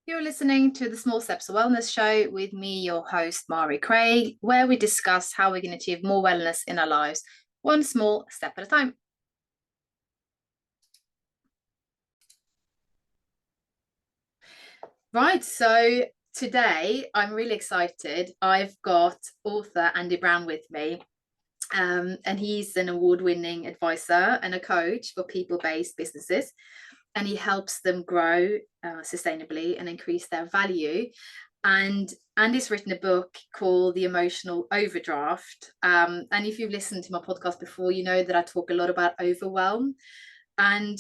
You're listening to the Small Steps of Wellness show with me, your host, Mari Craig, where we discuss how we can achieve more wellness in our lives, one small step at a time. Right, so today I'm really excited. I've got author Andy Brown with me, and he's an award-winning advisor and a coach for people-based businesses, and he helps them grow sustainably and increase their value. And Andy's written a book called The Emotional Overdraft. And if you've listened to my podcast before, you know that I talk a lot about overwhelm. And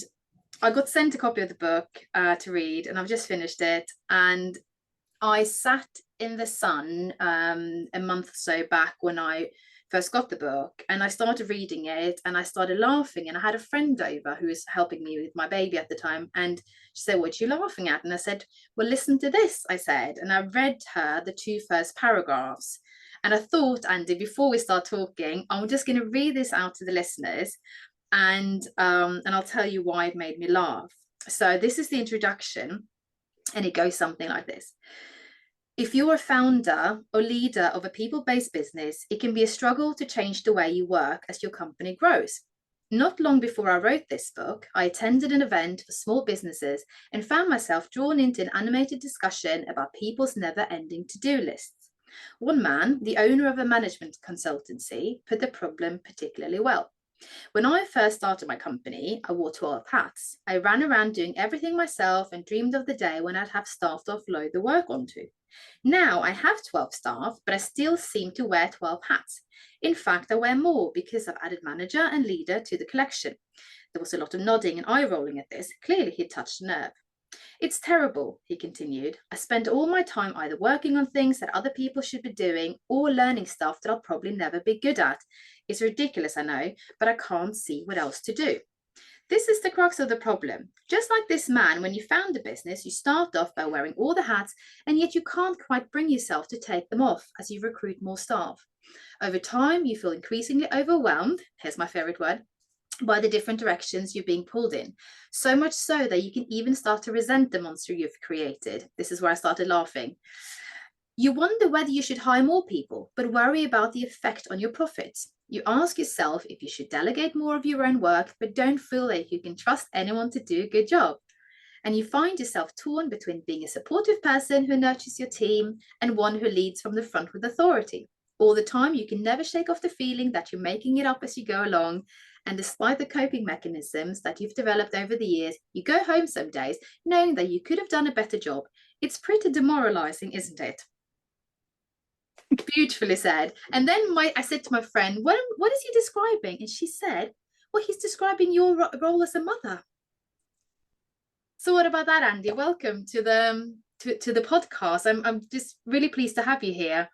I got sent a copy of the book to read, and I've just finished it. And I sat in the sun a month or so back when I first got the book, and I started reading it and I started laughing. And I had a friend over who was helping me with my baby at the time, and she said, "What are you laughing at?" And I said, "Well, listen to this," I said. And I read her the two first paragraphs. And I thought, Andy, before we start talking, I'm just going to read this out to the listeners, and I'll tell you why it made me laugh. So this is the introduction, and it goes something like this. If you're a founder or leader of a people-based business, it can be a struggle to change the way you work as your company grows. Not long before I wrote this book, I attended an event for small businesses and found myself drawn into an animated discussion about people's never-ending to-do lists. One man, the owner of a management consultancy, put the problem particularly well. When I first started my company, I wore 12 hats. I ran around doing everything myself and dreamed of the day when I'd have staff to offload the work onto. Now I have 12 staff, but I still seem to wear 12 hats. In fact, I wear more because I've added manager and leader to the collection. There was a lot of nodding and eye rolling at this. Clearly, he touched a nerve. It's terrible, he continued. I spend all my time either working on things that other people should be doing or learning stuff that I'll probably never be good at. It's ridiculous, I know, but I can't see what else to do. This is the crux of the problem. Just like this man, when you found a business, you start off by wearing all the hats, and yet you can't quite bring yourself to take them off as you recruit more staff. Over time, you feel increasingly overwhelmed, here's my favorite word, by the different directions you're being pulled in. So much so that you can even start to resent the monster you've created. This is where I started laughing. You wonder whether you should hire more people, but worry about the effect on your profits. You ask yourself if you should delegate more of your own work, but don't feel like you can trust anyone to do a good job. And you find yourself torn between being a supportive person who nurtures your team and one who leads from the front with authority. All the time, you can never shake off the feeling that you're making it up as you go along. And despite the coping mechanisms that you've developed over the years, you go home some days knowing that you could have done a better job. It's pretty demoralizing, isn't it? Beautifully said. And then I said to my friend, what is he describing? And she said, well, he's describing your role as a mother. So what about that, Andy? Welcome to the podcast. I'm just really pleased to have you here,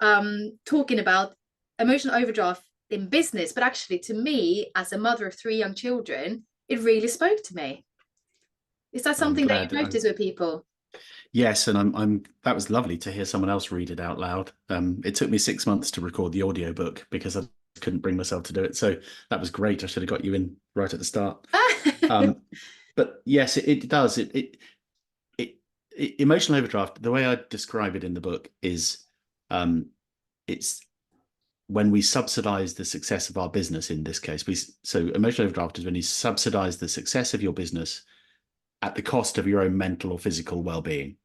talking about emotional overdraft in business. But actually, to me, as a mother of 3 young children, it really spoke to me. Is that something that you notice with people? Yes, and that was lovely to hear someone else read it out loud. It took me 6 months to record the audiobook because I couldn't bring myself to do it. So that was great. I should have got you in right at the start. But yes, it does. Emotional overdraft, the way I describe it in the book is it's when we subsidize the success of our business. In this case, so emotional overdraft is when you subsidize the success of your business at the cost of your own mental or physical well-being.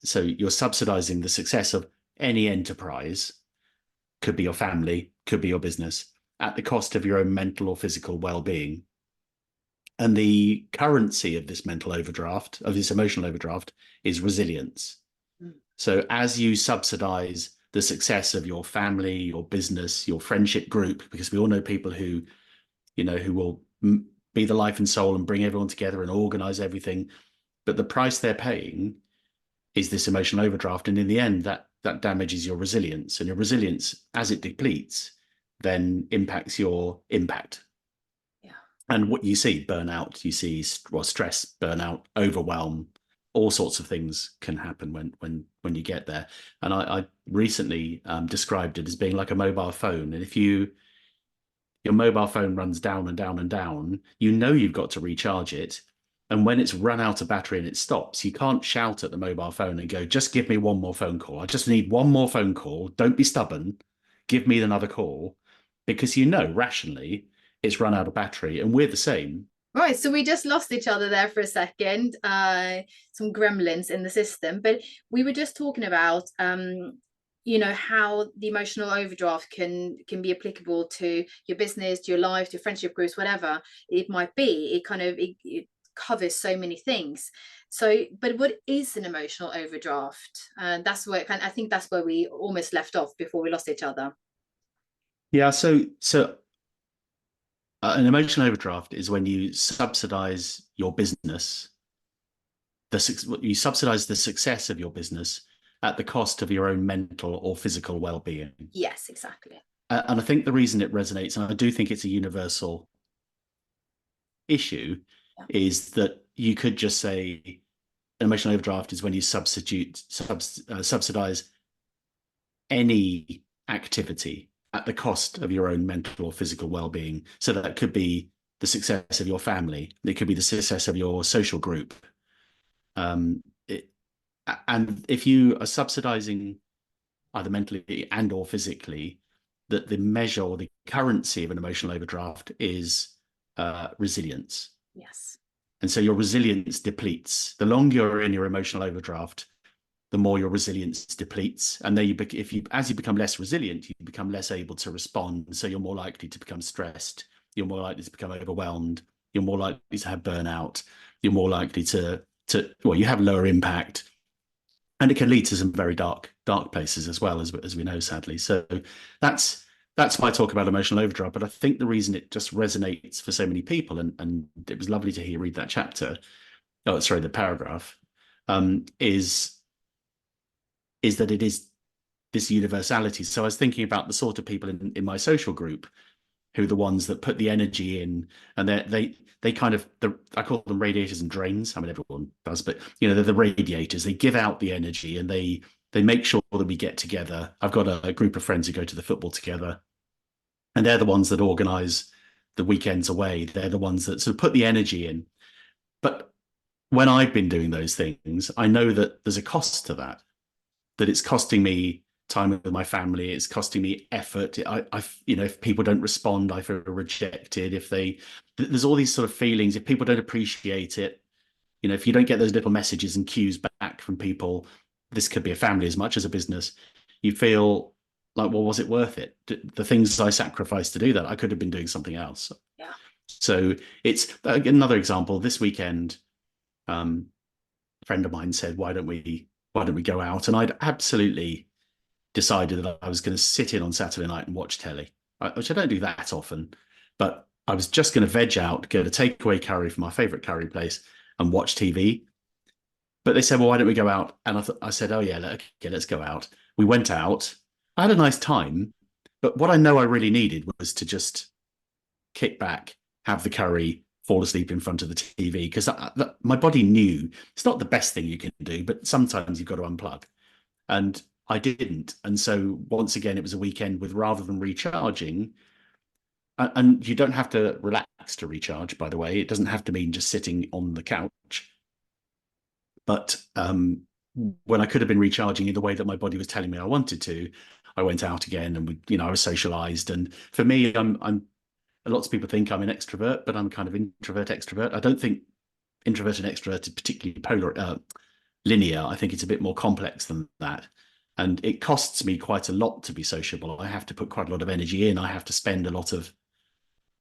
So you're subsidizing the success of any enterprise, could be your family, could be your business, at the cost of your own mental or physical well-being. And the currency of this emotional overdraft, is resilience. So as you subsidize the success of your family, your business, your friendship group, because we all know people who will be the life and soul and bring everyone together and organize everything, but the price they're paying is this emotional overdraft. And in the end, that damages your resilience, and your resilience, as it depletes, then impacts your impact. Yeah. And what you see, burnout, you see stress, burnout, overwhelm, all sorts of things can happen when you get there. And I recently described it as being like a mobile phone. And if your mobile phone runs down and down and down, you've got to recharge it. And when it's run out of battery and it stops, you can't shout at the mobile phone and go, just give me one more phone call. I just need one more phone call. Don't be stubborn. Give me another call. Because you know, rationally, it's run out of battery. And we're the same. Right, so we just lost each other there for a second. Some gremlins in the system, but we were just talking about, how the emotional overdraft can be applicable to your business, to your life, to your friendship groups, whatever it might be. It covers so many things. So, but what is an emotional overdraft? That's where I think that's where we almost left off before we lost each other. Yeah. So an emotional overdraft is when you subsidize your business, you subsidize the success of your business at the cost of your own mental or physical well-being. Yes, exactly. And I think the reason it resonates, and I do think it's a universal issue, Yeah. is that you could just say an emotional overdraft is when you subsidize any activity at the cost of your own mental or physical well-being. So that could be the success of your family, it could be the success of your social group. It, and if you are subsidizing either mentally and or physically, that the measure or the currency of an emotional overdraft is resilience. Yes. And so your resilience depletes. The longer you're in your emotional overdraft, the more your resilience depletes. And then as you become less resilient, you become less able to respond. So you're more likely to become stressed. You're more likely to become overwhelmed. You're more likely to have burnout. You're more likely you have lower impact. And it can lead to some very dark places as well, as we know, sadly. So that's that's why I talk about emotional overdrive. But I think the reason it just resonates for so many people, and it was lovely to hear you read that chapter, oh, sorry, the paragraph, is that it is this universality. So I was thinking about the sort of people in my social group who are the ones that put the energy in, and they kind of I call them radiators and drains. I mean, everyone does, but they're the radiators. They give out the energy, and they make sure that we get together. I've got a group of friends who go to the football together, and they're the ones that organise the weekends away. They're the ones that sort of put the energy in. But when I've been doing those things, I know that there's a cost to that. That it's costing me time with my family. It's costing me effort. If people don't respond, I feel rejected. There's all these sort of feelings. If people don't appreciate it, if you don't get those little messages and cues back from people, this could be a family as much as a business. You feel like, well, was it worth it? The things I sacrificed to do that, I could have been doing something else. Yeah. So it's another example. This weekend, a friend of mine said, why don't we go out? And I'd absolutely decided that I was going to sit in on Saturday night and watch telly, which I don't do that often, but I was just going to veg out, get a takeaway curry from my favorite curry place and watch TV. But they said, well, why don't we go out? And I said, oh yeah, okay, let's go out. We went out. I had a nice time, but what I know I really needed was to just kick back, have the curry, fall asleep in front of the TV, because my body knew it's not the best thing you can do, but sometimes you've got to unplug. And I didn't. And so once again, it was a weekend with, rather than recharging, and you don't have to relax to recharge, by the way. It doesn't have to mean just sitting on the couch. But when I could have been recharging in the way that my body was telling me I wanted to, I went out again, and I was socialized. And for me, I'm lots of people think I'm an extrovert, but I'm kind of introvert extrovert. I don't think introvert and extrovert is particularly linear. I think it's a bit more complex than that. And it costs me quite a lot to be sociable. I have to put quite a lot of energy in. I have to spend a lot of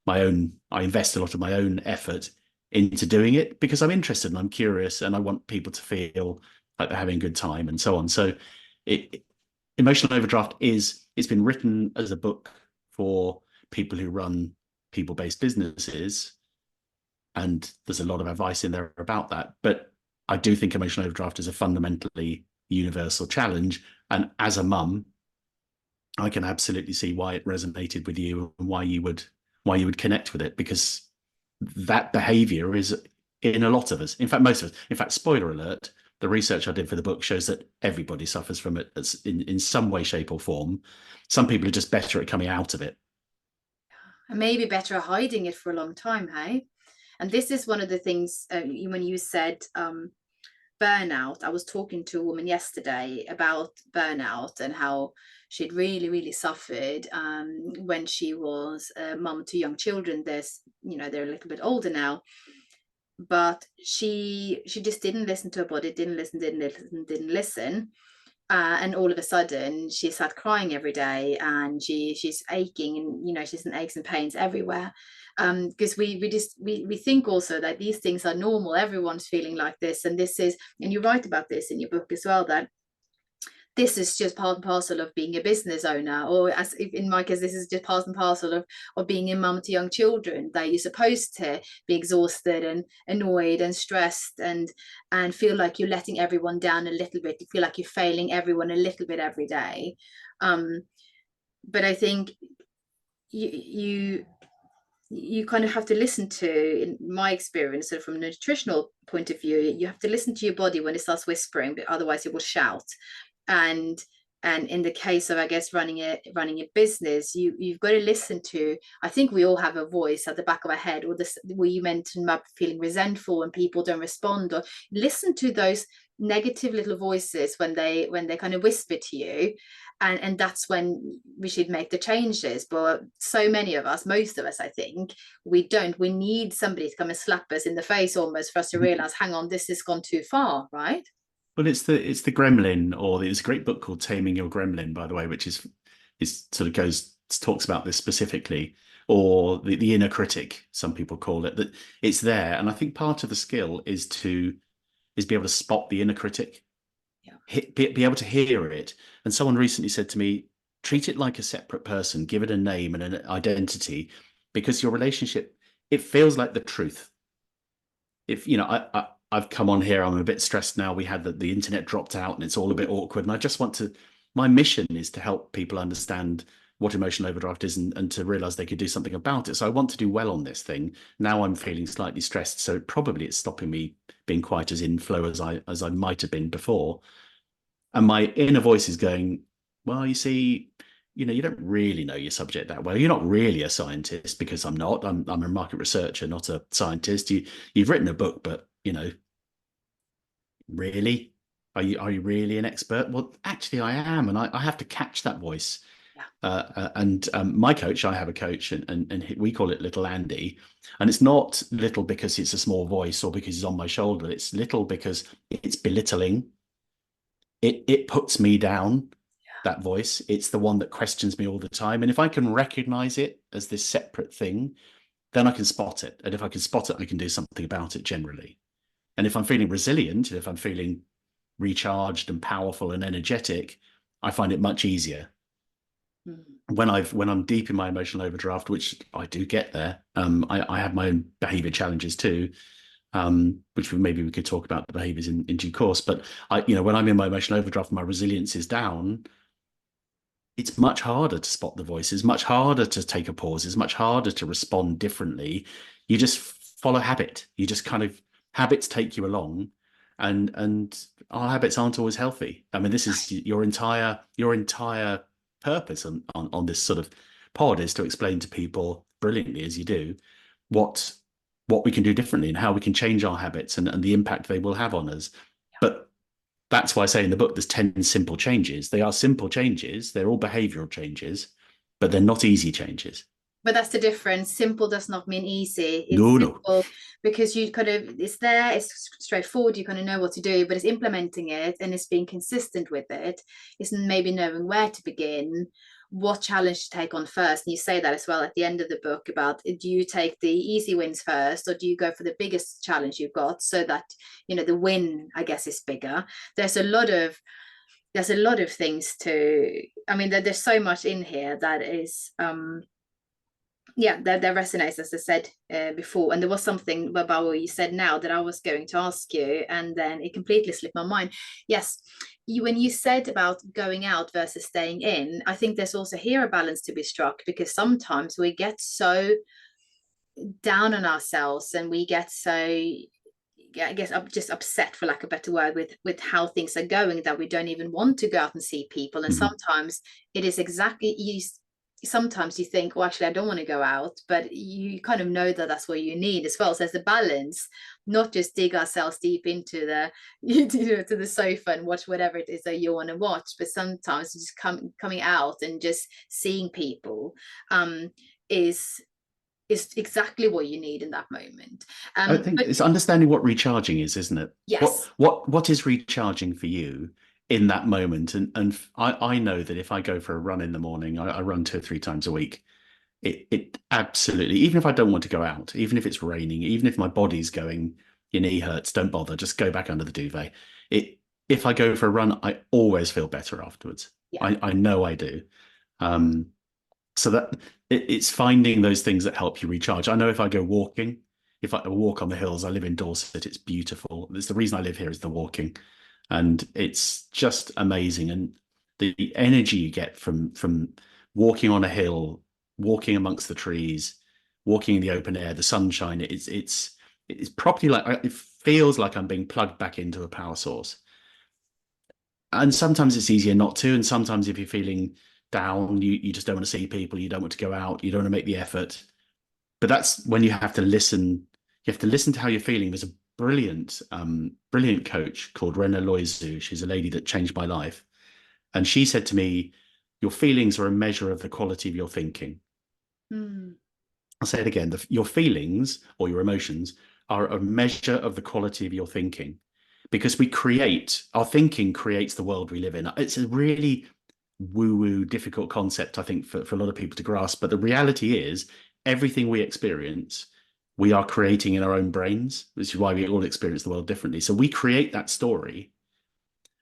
I invest a lot of my own effort into doing it because I'm interested and I'm curious and I want people to feel like they're having a good time and so on. So Emotional Overdraft it's been written as a book for people who run people-based businesses. And there's a lot of advice in there about that. But I do think emotional overdraft is a fundamentally universal challenge. And as a mum, I can absolutely see why it resonated with you and why you would connect with it, because that behavior is in a lot of us. In fact, most of us. In fact, spoiler alert, the research I did for the book shows that everybody suffers from it in some way, shape, or form. Some people are just better at coming out of it. And maybe better hiding it for a long time, hey? And this is one of the things, when you said burnout, I was talking to a woman yesterday about burnout and how she'd really, really suffered when she was a mum to young children. They're a little bit older now, but she just didn't listen to her body, didn't listen. And all of a sudden she sat crying every day, and she's aching, and she's in aches and pains everywhere, because we think also that these things are normal, everyone's feeling like this, and you write about this in your book as well, that this is just part and parcel of being a business owner, or as in my case, this is just part and parcel of being a mum to young children, that you're supposed to be exhausted and annoyed and stressed, and feel like you're letting everyone down a little bit. You feel like you're failing everyone a little bit every day. But I think you kind of have to listen to, in my experience, so from a nutritional point of view, you have to listen to your body when it starts whispering, but otherwise it will shout. And in the case of, I guess, running a business, you've got to listen to, I think we all have a voice at the back of our head, or this where you mentioned about feeling resentful when people don't respond, or listen to those negative little voices when they kind of whisper to you, and that's when we should make the changes. But so many of us, most of us, I think, we don't. We need somebody to come and slap us in the face almost for us to realize, hang on, this has gone too far, right? Well, it's the gremlin, or there's a great book called Taming Your Gremlin, by the way, which is sort of talks about this specifically, or the inner critic, some people call it. That it's there, and I think part of the skill is be able to spot the inner critic, be able to hear it. And someone recently said to me, treat it like a separate person, give it a name and an identity, because your relationship, it feels like the truth. If I've come on here, I'm a bit stressed now. We had the internet dropped out and it's all a bit awkward. And I just want to, my mission is to help people understand what emotional overdraft is, and to realize they could do something about it. So I want to do well on this thing. Now I'm feeling slightly stressed. So probably it's stopping me being quite as in flow as I might have been before. And my inner voice is going, well, you see, you don't really know your subject that well. You're not really a scientist, because I'm not. I'm a market researcher, not a scientist. You've written a book, but really, are you really an expert? Well, actually, I am, and I have to catch that voice. And my coach, I have a coach, and we call it Little Andy, and it's not little because it's a small voice or because he's on my shoulder. It's little because it's belittling. It puts me down. That voice, it's the one that questions me all the time. And if I can recognize it as this separate thing, then I can spot it. And if I can spot it, I can do something about it generally. And if I'm feeling resilient, and if I'm feeling recharged and powerful and energetic, I find it much easier. When I'm deep in my emotional overdraft, which I do get there, I have my own behavior challenges too, which maybe we could talk about the behaviors in due course. But when I'm in my emotional overdraft, my resilience is down. It's much harder to spot the voices, much harder to take a pause, it's much harder to respond differently. You just follow habit. You just kind of, habits take you along, and our habits aren't always healthy. I mean, this is your entire purpose on this sort of pod, is to explain to people brilliantly, as you do, what we can do differently and how we can change our habits, and the impact they will have on us. But that's why I say in the book there's 10 simple changes. They are simple changes. They're all behavioral changes, but they're not easy changes. But that's the difference. Simple does not mean easy. It's No. simple because you kind of, it's there, it's straightforward, you kind of know what to do, but it's implementing it, and it's being consistent with it. It's maybe knowing where to begin, what challenge to take on first. And you say that as well at the end of the book about, do you take the easy wins first, or do you go for the biggest challenge you've got, so that the win, I guess, is bigger. There's a lot of things to, I mean, there's so much in here that is that resonates, as I said before. And there was something about what you said now that I was going to ask you, and then it completely slipped my mind. Yes, when you said about going out versus staying in, I think there's also here a balance to be struck, because sometimes we get so down on ourselves, and we get so, I guess, I'm just upset, for lack of a better word, with how things are going, that we don't even want to go out and see people. And sometimes it is exactly, sometimes you think, oh, actually, I don't want to go out, but you kind of know that that's what you need as well. So there's a balance, not just dig ourselves deep into the to the sofa and watch whatever it is that you want to watch, but sometimes just coming out and just seeing people is exactly what you need in that moment. I think But it's understanding what recharging is, isn't it? yes. What is recharging for you in that moment? And I know that if I go for a run in the morning, I run 2 or 3 times a week. It absolutely, even if I don't want to go out, even if it's raining, even if my body's going, your knee hurts, don't bother, just go back under the duvet. It If I go for a run, I always feel better afterwards. Yeah. I know I do. Um, so that it's finding those things that help you recharge. I know if I go walking, if I walk on the hills, I live in Dorset, it's beautiful. It's the reason I live here is the walking, and it's just amazing. And the energy you get from walking on a hill, walking amongst the trees, walking in the open air, the sunshine, it's properly like, it feels like I'm being plugged back into a power source. And sometimes it's easier not to, and sometimes if you're feeling down, you just don't want to see people, you don't want to go out, you don't want to make the effort. But that's when you have to listen. You have to listen to how you're feeling. There's a brilliant coach called Rena Loizu. She's a lady that changed my life, and she said to me, "Your feelings are a measure of the quality of your thinking." Mm. I'll say it again: your feelings or your emotions are a measure of the quality of your thinking, because our thinking creates the world we live in. It's a really woo-woo, difficult concept, I think, for a lot of people to grasp. But the reality is, everything we experience, we are creating in our own brains, which is why we all experience the world differently. So we create that story.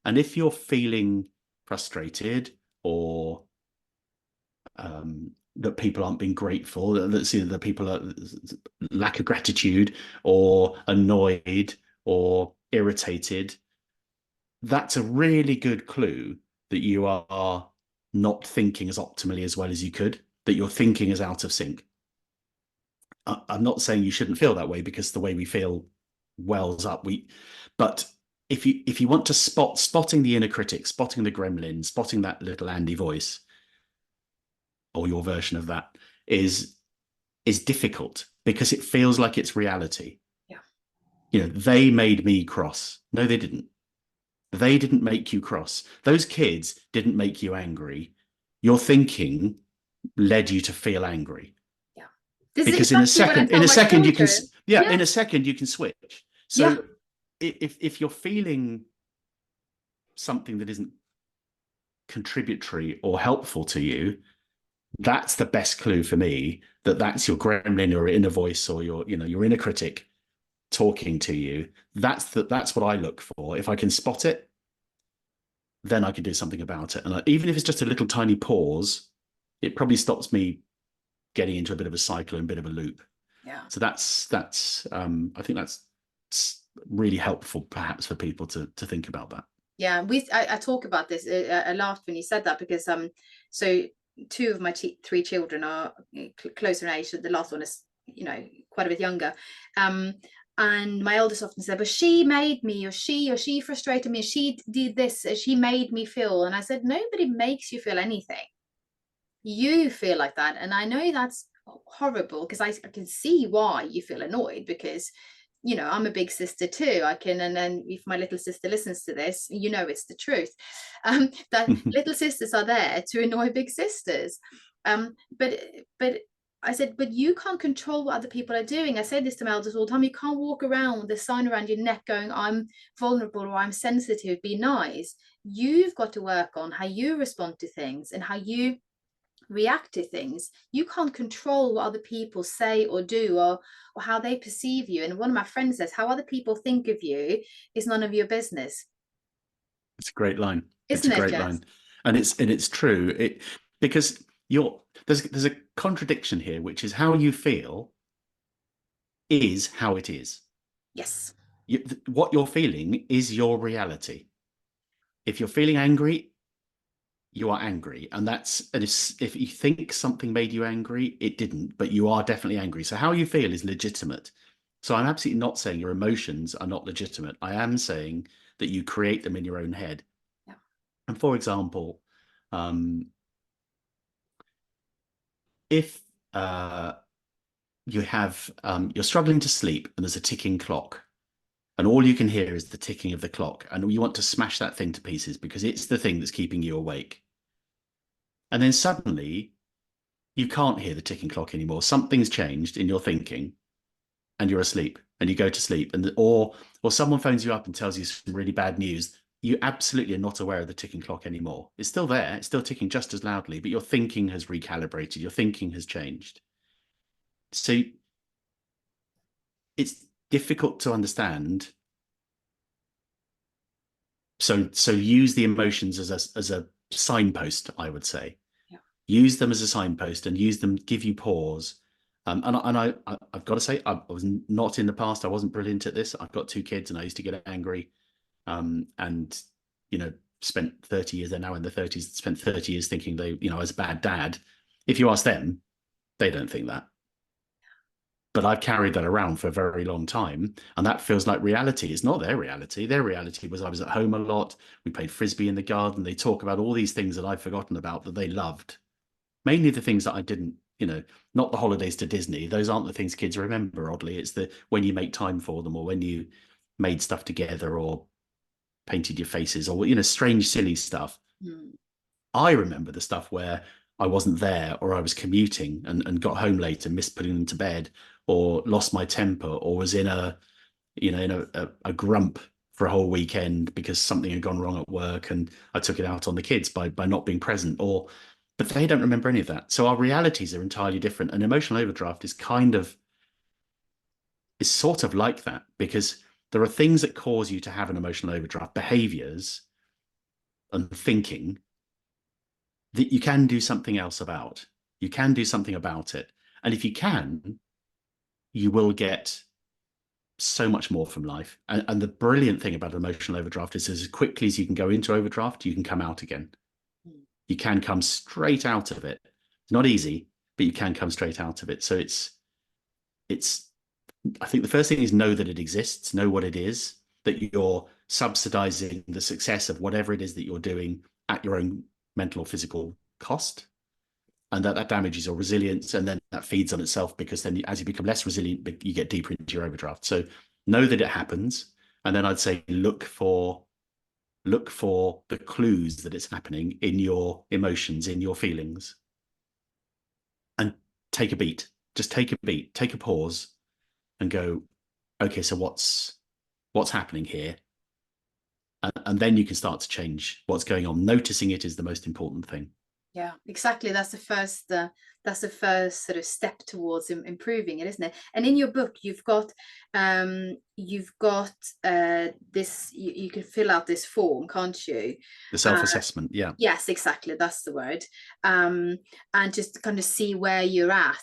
And if you're feeling frustrated, or that people aren't being grateful, that people are lack of gratitude, or annoyed, or irritated, that's a really good clue that you are not thinking as optimally as well as you could, that your thinking is out of sync. I'm not saying you shouldn't feel that way, because the way we feel wells up. But if you want to spotting the inner critic, spotting the gremlin, spotting that little Andy voice, or your version of that, is difficult, because it feels like it's reality. Yeah. They made me cross. No, they didn't. They didn't make you cross. Those kids didn't make you angry. Your thinking led you to feel angry. Yeah. This is Because exactly what I in tell a my second you can, children. yeah, Yeah. in a second you can switch. Yeah. So if you're feeling something that isn't contributory or helpful to you, that's the best clue for me, that that's your gremlin or inner voice, or your inner critic talking to you. That's what I look for. If I can spot it, then I can do something about it. And even if it's just a little tiny pause, it probably stops me getting into a bit of a cycle and a bit of a loop. Yeah. So that's I think that's really helpful, perhaps, for people to think about that. Yeah, I talk about this. I laughed when you said that, because so two of my three children are closer in age. The last one is, quite a bit younger. And my eldest often said, "But she made me, or she frustrated me. She did this. She made me feel." And I said, "Nobody makes you feel anything. You feel like that." And I know that's horrible, because I can see why you feel annoyed, because I'm a big sister too. I can, and then if my little sister listens to this, it's the truth. That little sisters are there to annoy big sisters. But I said, but you can't control what other people are doing. I said this to my elders all the time. You can't walk around with a sign around your neck going, "I'm vulnerable," or "I'm sensitive, be nice." You've got to work on how you respond to things and how you react to things. You can't control what other people say or do, or how they perceive you. And one of my friends says, how other people think of you is none of your business. It's a great line. It's a Isn't it, great Jess? line, and it's true. Because there's a contradiction here, which is how you feel is how it is. Yes. What you're feeling is your reality. If you're feeling angry, you are angry, and if you think something made you angry, it didn't, but you are definitely angry. So how you feel is legitimate. So I'm absolutely not saying your emotions are not legitimate. I am saying that you create them in your own head. Yeah. And for example, um, if you're struggling to sleep and there's a ticking clock, and all you can hear is the ticking of the clock, and you want to smash that thing to pieces because it's the thing that's keeping you awake. And then suddenly you can't hear the ticking clock anymore. Something's changed in your thinking, and you're asleep, and you go to sleep, and or someone phones you up and tells you some really bad news. You absolutely are not aware of the ticking clock anymore. It's still there, it's still ticking just as loudly, but your thinking has recalibrated, your thinking has changed. So it's difficult to understand. So use the emotions as a signpost, I would say. Yeah. Use them as a signpost and use them, give you pause. I've got to say, I was not in the past. I wasn't brilliant at this. I've got two kids and I used to get angry. And, spent 30 years, they're now in their 30s, spent 30 years thinking I was a bad dad. If you ask them, they don't think that. But I've carried that around for a very long time, and that feels like reality. It's not their reality. Their reality was I was at home a lot. We played frisbee in the garden. They talk about all these things that I've forgotten about that they loved. Mainly the things that I didn't, not the holidays to Disney. Those aren't the things kids remember, oddly. It's the when you make time for them, or when you made stuff together, or painted your faces, or strange, silly stuff. Mm. I remember the stuff where I wasn't there, or I was commuting and got home late and missed putting them to bed, or lost my temper, or was in a grump for a whole weekend because something had gone wrong at work, and I took it out on the kids by not being present. But they don't remember any of that. So our realities are entirely different. And emotional overdraft is sort of like that, because there are things that cause you to have an emotional overdraft, behaviors and thinking that you can do something else about. You can do something about it. And if you can, you will get so much more from life. And the brilliant thing about emotional overdraft is as quickly as you can go into overdraft, you can come out again. Mm. You can come straight out of it. It's not easy, but you can come straight out of it. So it's I think the first thing is know that it exists, know what it is, that you're subsidizing the success of whatever it is that you're doing at your own mental or physical cost, and that damages your resilience, and then that feeds on itself, because then as you become less resilient, you get deeper into your overdraft. So know that it happens, and then I'd say look for the clues that it's happening in your emotions, in your feelings, and take a beat. Just take a beat, take a pause, and go, okay, so what's happening here? And then you can start to change what's going on. Noticing it is the most important thing. Yeah, exactly. That's the first sort of step towards improving it, isn't it? And in your book, you've got this. You can fill out this form, can't you? The Uh, self-assessment, yeah. yes, exactly. That's the word. Um, and just kind of see where you're at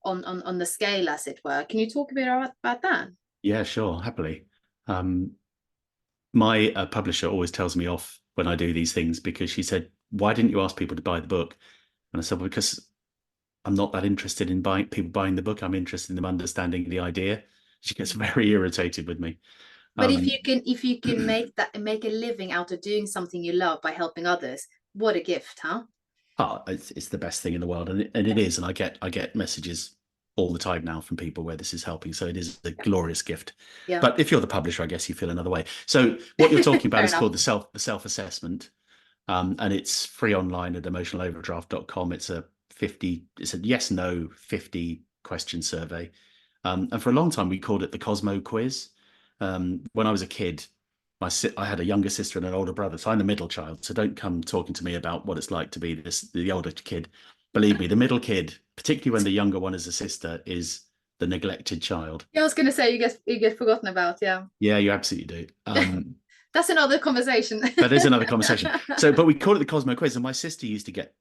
on the scale, as it were. Can you talk a bit about that? Yeah, sure, happily. My publisher always tells me off when I do these things, because she said, why didn't you ask people to buy the book? And I said, well, because I'm not that interested in people buying the book. I'm interested in them understanding the idea. She gets very irritated with me. But if Um, you can make a living out of doing something you love by helping others, what a gift, huh? it's the best thing in the world, and it Yeah, is. And I get messages all the time now from people where this is helping. So it is a glorious gift. yeah, But if you're the publisher, I guess you feel another way. So what you're talking about fair is enough. called the self assessment, and it's free online at emotionaloverdraft.com. It's a yes no 50 question survey, and for a long time we called it the Cosmo quiz. When I was a kid, I had a younger sister and an older brother, so I'm the middle child. So don't come talking to me about what it's like to be the older kid. Believe me, the middle kid, particularly when the younger one is a sister, is the neglected child. Yeah, I was going to say you get forgotten about. Yeah, Yeah, you absolutely do. that's another conversation. That is another conversation. So, but we call it the Cosmo Quiz, and my sister used to get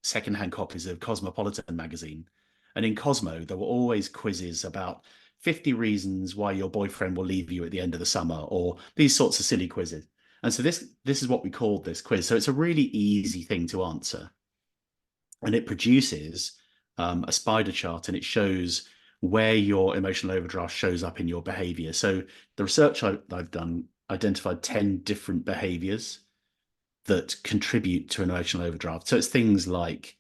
secondhand copies of Cosmopolitan magazine, and in Cosmo there were always quizzes about 50 reasons why your boyfriend will leave you at the end of the summer, or these sorts of silly quizzes. And so this is what we called this quiz. So it's a really easy thing to answer, and it produces a spider chart, and it shows where your emotional overdraft shows up in your behavior. So the research I've done identified 10 different behaviors that contribute to an emotional overdraft. So it's things like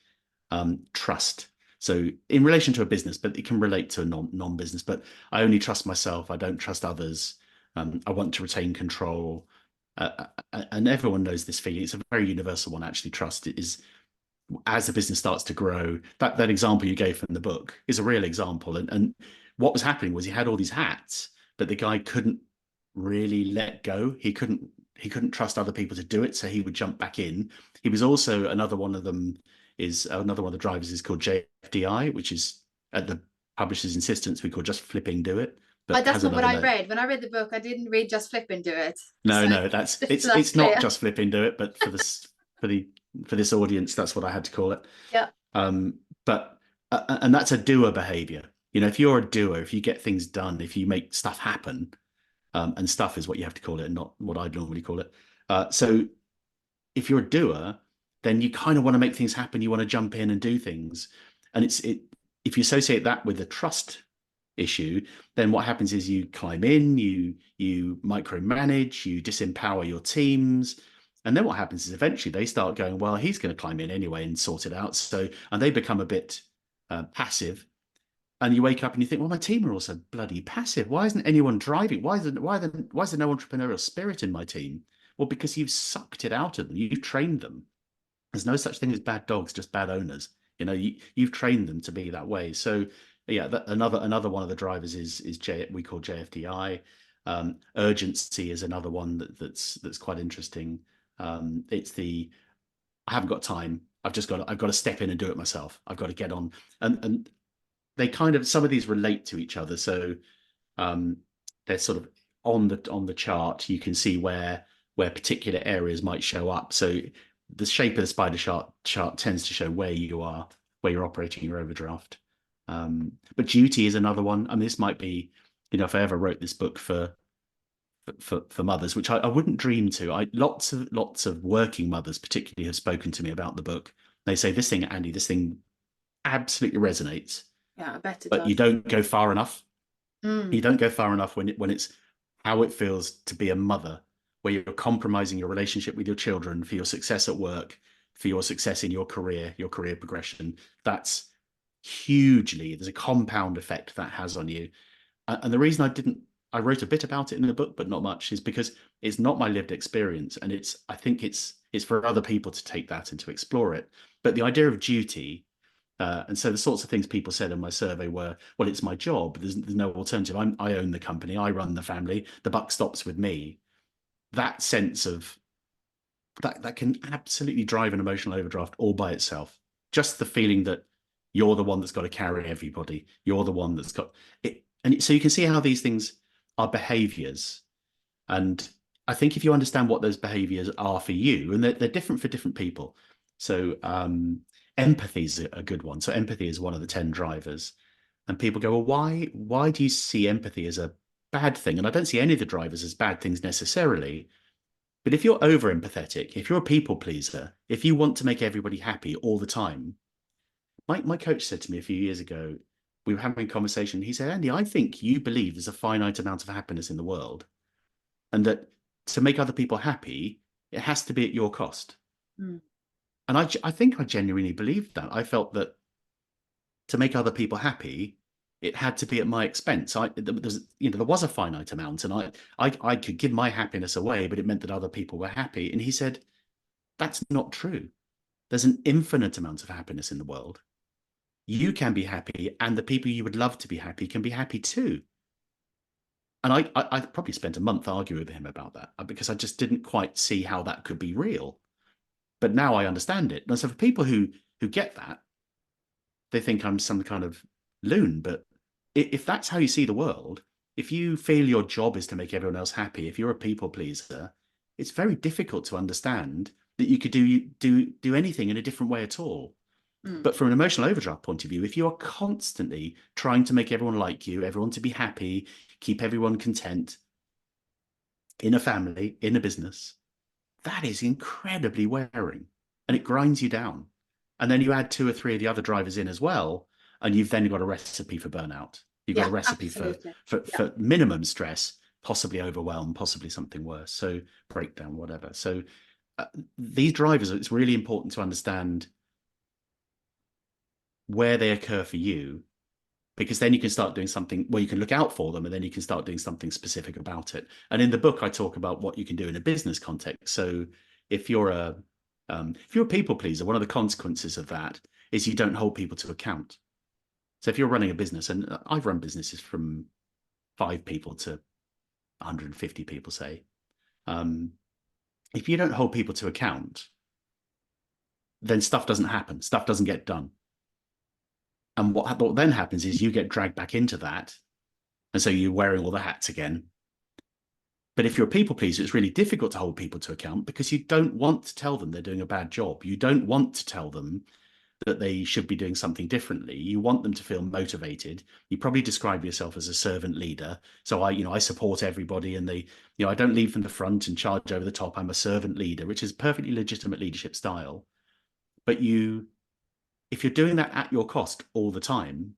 trust. So in relation to a business, but it can relate to a non-business. But I only trust myself. I don't trust others. I want to retain control. And everyone knows this feeling. It's a very universal one, actually. Trust is as the business starts to grow. That example you gave from the book is a real example. And what was happening was he had all these hats, but the guy couldn't really let go. He couldn't trust other people to do it, so he would jump back in. He was also another one of them is another one of the drivers is called JFDI, which is at the publisher's insistence we call just flipping do it, but That's has not what another I name. read. When I read the book, I didn't read just flip and do it. No, So no, that's just so that's it's not clear. just flipping do it, but for the for this audience, that's what I had to call it. Yeah. But and that's a doer behavior. You know, if you're a doer, if you get things done, if you make stuff happen, and stuff is what you have to call it, and not what I'd normally call it. So if you're a doer, then you kind of want to make things happen. You want to jump in and do things, and if you associate that with a trust issue, then what happens is you climb in, you micromanage, you disempower your teams. And then what happens is eventually they start going, well, he's going to climb in anyway and sort it out. So, and they become a bit passive. And you wake up and you think, well, my team are also bloody passive. Why isn't anyone driving? Why is there no entrepreneurial spirit in my team? Well, because you've sucked it out of them. You've trained them. There's no such thing as bad dogs, just bad owners. You know, you've trained them to be that way. So yeah, another one of the drivers is we call JFDI. Urgency is another one that's quite interesting. It's the I haven't got time. I've got to step in and do it myself. I've got to get on. And they kind of some of these relate to each other. So um, they're sort of on the chart. You can see where particular areas might show up. So the shape of the spider chart tends to show where you're operating your overdraft. But duty is another one. I mean, this might be, if I ever wrote this book for mothers, which I wouldn't dream to. Lots of working mothers, particularly, have spoken to me about the book. They say this thing, Andy, this thing absolutely resonates, Yeah, I bet it but you does. don't go far enough. You Mm. don't go far enough when it's how it feels to be a mother, where you're compromising your relationship with your children for your success at work, for your success in your career progression. That's hugely, there's a compound effect that has on you. And the reason I wrote a bit about it in the book, but not much, is because it's not my lived experience. And I think it's for other people to take that and to explore it. But the idea of duty, and so the sorts of things people said in my survey were, well, it's my job. There's no alternative. I own the company. I run the family. The buck stops with me. That sense of that can absolutely drive an emotional overdraft all by itself. Just the feeling that you're the one that's got to carry everybody. You're the one that's got it. And so you can see how these things are behaviors. And I think if you understand what those behaviors are for you, and they're different for different people. So empathy is a good one. So empathy is one of the 10 drivers. And people go, well, why do you see empathy as a bad thing? And I don't see any of the drivers as bad things necessarily. But if you're over empathetic, if you're a people pleaser, if you want to make everybody happy all the time, my coach said to me a few years ago, we were having a conversation. He said, Andy, I think you believe there's a finite amount of happiness in the world, and that to make other people happy, it has to be at your cost. Mm. And I think I genuinely believed that. I felt that to make other people happy, it had to be at my expense. There was a finite amount, and I could give my happiness away, but it meant that other people were happy. And he said, that's not true. There's an infinite amount of happiness in the world. You can be happy, and the people you would love to be happy can be happy too. And I probably spent a month arguing with him about that because I just didn't quite see how that could be real. But now I understand it. And so for people who get that, they think I'm some kind of loon. But if that's how you see the world, if you feel your job is to make everyone else happy, if you're a people pleaser, it's very difficult to understand that you could do anything in a different way at all. Mm. But from an emotional overdraft point of view, if you are constantly trying to make everyone like you, everyone to be happy, keep everyone content in a family, in a business, that is incredibly wearing and it grinds you down. And then you add two or three of the other drivers in as well, and you've then got a recipe for burnout. You've got Yeah, a recipe for absolutely. for, Yeah. for minimum stress, possibly overwhelm, possibly something worse. So breakdown, whatever. So these drivers, it's really important to understand where they occur for you, because then you can start doing something where you can look out for them, and then you can start doing something specific about it. And in the book, I talk about what you can do in a business context. So if you're a people pleaser, one of the consequences of that is you don't hold people to account. So if you're running a business, and I've run businesses from 5 people to 150 people, say, if you don't hold people to account, then stuff doesn't happen, stuff doesn't get done. And what then happens is you get dragged back into that. And so you're wearing all the hats again. But if you're a people pleaser, it's really difficult to hold people to account because you don't want to tell them they're doing a bad job. You don't want to tell them that they should be doing something differently. You want them to feel motivated. You probably describe yourself as a servant leader. So I support everybody, and I don't lead from the front and charge over the top. I'm a servant leader, which is perfectly legitimate leadership style. But if you're doing that at your cost all the time,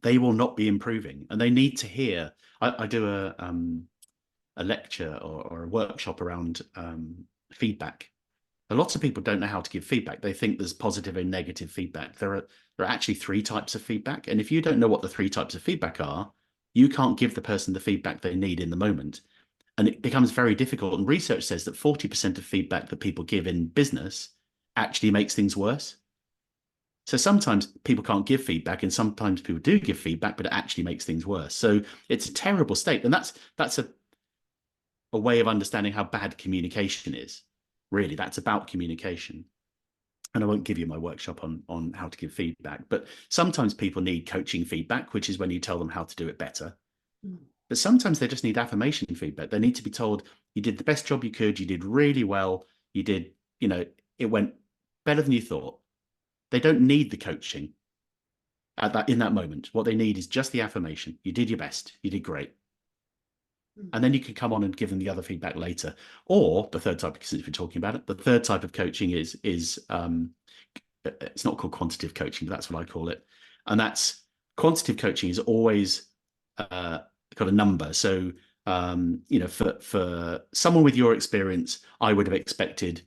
they will not be improving, and they need to hear. I do a lecture or a workshop around feedback. Lots of people don't know how to give feedback. They think there's positive and negative feedback. There are actually 3 types of feedback, and if you don't know what the 3 types of feedback are, you can't give the person the feedback they need in the moment, and it becomes very difficult. And research says that 40% of feedback that people give in business actually makes things worse. So sometimes people can't give feedback, and sometimes people do give feedback, but it actually makes things worse. So it's a terrible state, and that's a way of understanding how bad communication is. Really, that's about communication. And I won't give you my workshop on how to give feedback, but sometimes people need coaching feedback, which is when you tell them how to do it better. But sometimes they just need affirmation feedback. They need to be told, you did the best job you could, you did really well, you did, it went better than you thought. They don't need the coaching in that moment. What they need is just the affirmation. You did your best. You did great. And then you can come on and give them the other feedback later. Or the third type, since we're talking about it, the third type of coaching is it's not called quantitative coaching, but that's what I call it. And that's quantitative coaching is always got a number. So for someone with your experience, I would have expected